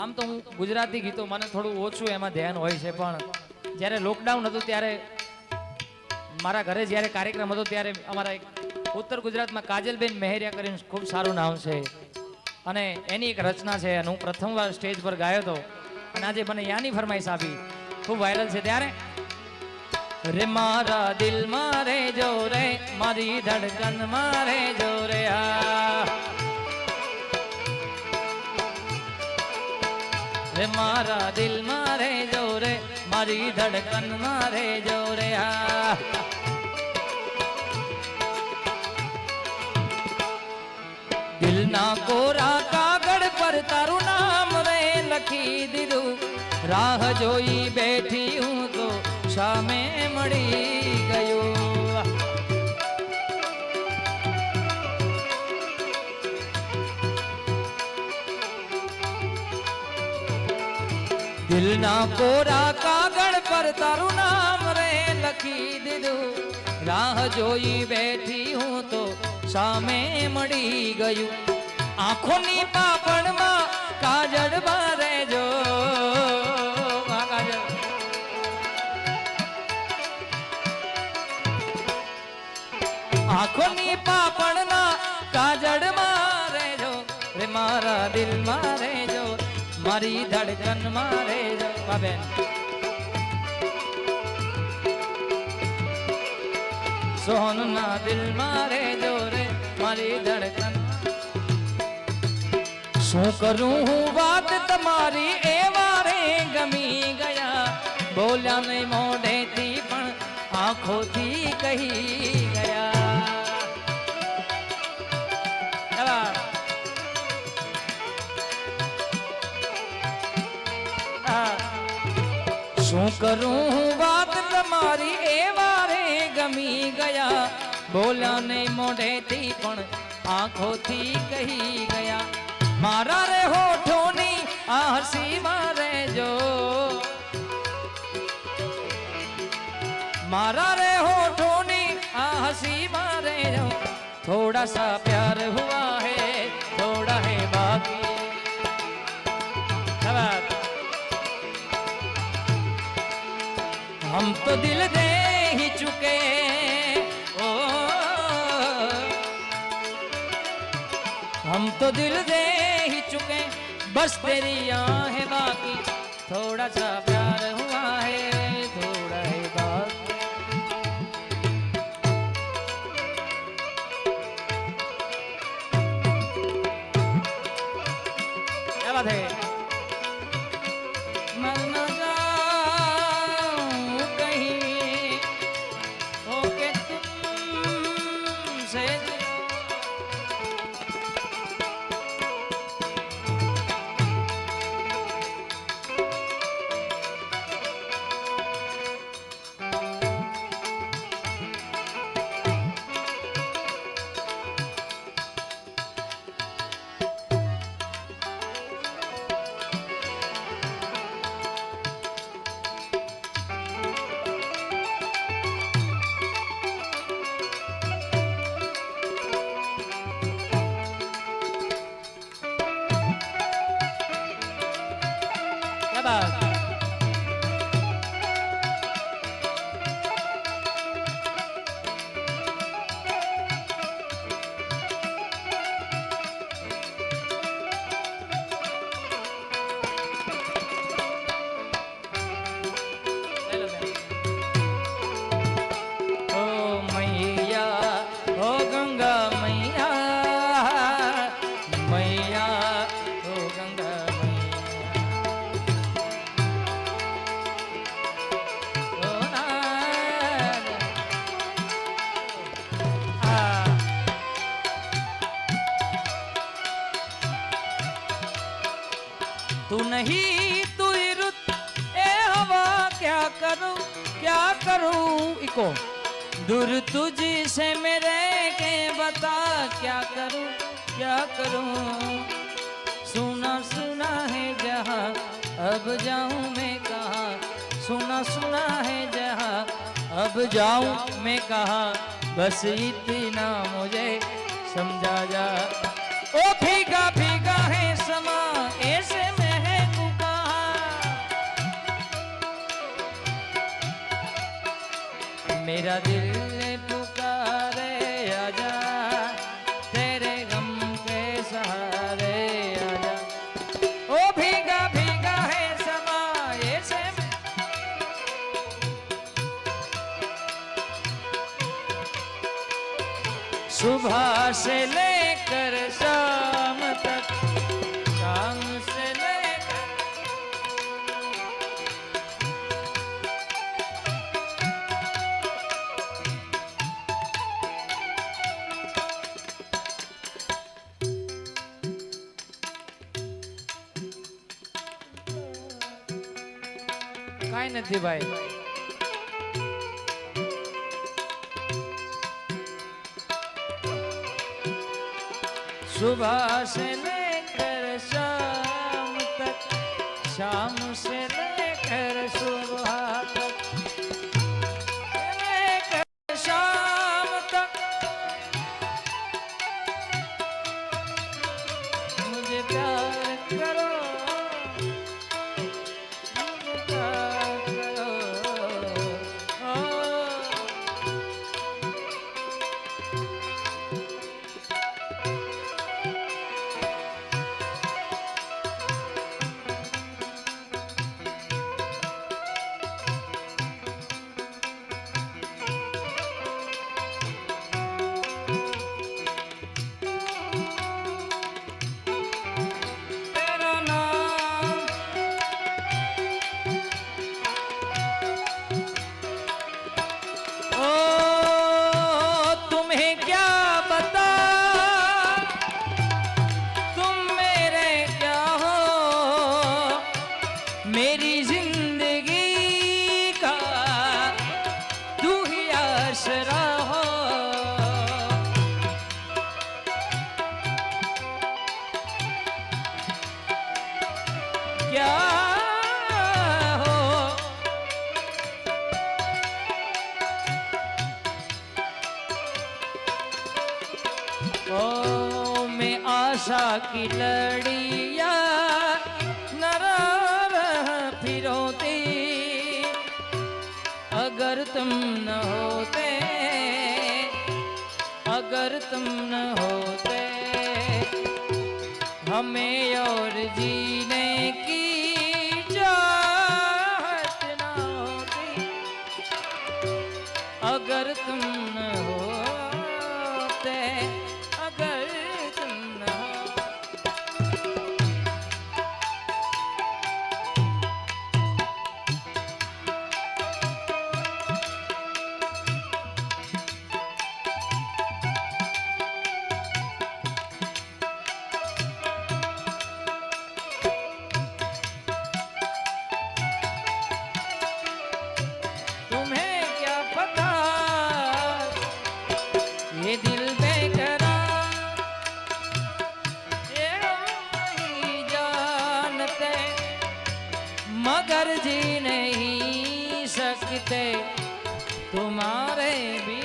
આમ તો હું ગુજરાતી ગીતો મને થોડું ઓછું એમાં ધ્યાન હોય છે, પણ જ્યારે લોકડાઉન હતું ત્યારે મારા ઘરે જ્યારે કાર્યક્રમ હતો ત્યારે અમારા ઉત્તર ગુજરાતમાં કાજલબેન મહેરિયા કરીને ખૂબ સારું નામ છે અને એની એક રચના છે અને હું પ્રથમવાર સ્ટેજ પર ગાયો હતો અને આજે મને યાની ફરમાઈશ આપી, ખૂબ વાયરલ છે. ત્યારે રે મારા દિલ મારે જો રે, મારી ધડકન મારે જો રે, રે મારા દિલ મારે જો રે, મારી ધડકન મારે જો રે, દિલના કોરા કાગળ પર તારું નામ રે લખી દીધું, રાહ જોઈ બેઠી હું તો સામે મળી ગયું. દિલના કોરા કાગળ પર તારું નામ રે લખી દીધું, રાહ જોઈ બેઠી હું તો સામે મળી ગયું. આંખોની પાપણમાં કાજળ બારે જો, આંખોની પાપણના કાજળ મારે જો રે, મારા દિલ મારે જો, મારી ધડકન મારે જો. બેન સોનના દિલ મારે જો રે, મારી ધડકન. શું કરું હું વાત તમારી એ વારે ગમી ગયા, બોલ્યા નહીં મોઢેથી પણ આંખોથી કહી ગયા. શું કરું હું વાત તમારી એ વારે ગમી ગયા, બોલ્યા નહીં મોઢેથી પણ આંખોથી કહી ગયા. મારા રે હોઠોની આ હસી મારે જો, મારા રે હોઠોની આ હસી मारे जो थोड़ा सा प्यार हुआ है थोड़ा है बाकी। हम तो दिल दे ही चुके ओ, हम तो दिल दे ही चुके बस तेरी आहें बाकी। थोड़ा सा प्यार हुआ है थोड़ा है बाकी। क्या बात है। मर न जाऊं कहीं होके तुमसे तू नहीं तू ही रुत ए हवा क्या करूं इको दूर तुझसे मेरे के बता क्या करूं सुना सुना है जहां अब जाऊं मैं कहां सुना सुना है जहां अब जाऊं मैं कहां बस इतना मुझे समझा जा ओ भीगा भीगा है समा ऐसे महक मेरा दिल पुकारे आजा तेरे गम के सहारे आजा ओ भीगा भीगा है समा ये से सुबह से लेकर शाम तक शाम से लेकर કાઈ નથી ભાઈ सुबह से लेकर शाम तक शाम से लेकर सुबह तक लेकर शाम तक मुझे प्यार करो मुझे प्यार करो ओ मेरी जिंदगी का तू ही आसरा हो क्या हो ओ मैं आशा की लड़िया फिरोती अगर तुम न होते अगर तुम न होते हमें और जीने की चाहत न होती अगर तुम न होते अगर तुम न होते ये दिल बेकरार ये नहीं जानते मगर जी नहीं सकते तुम्हारे भी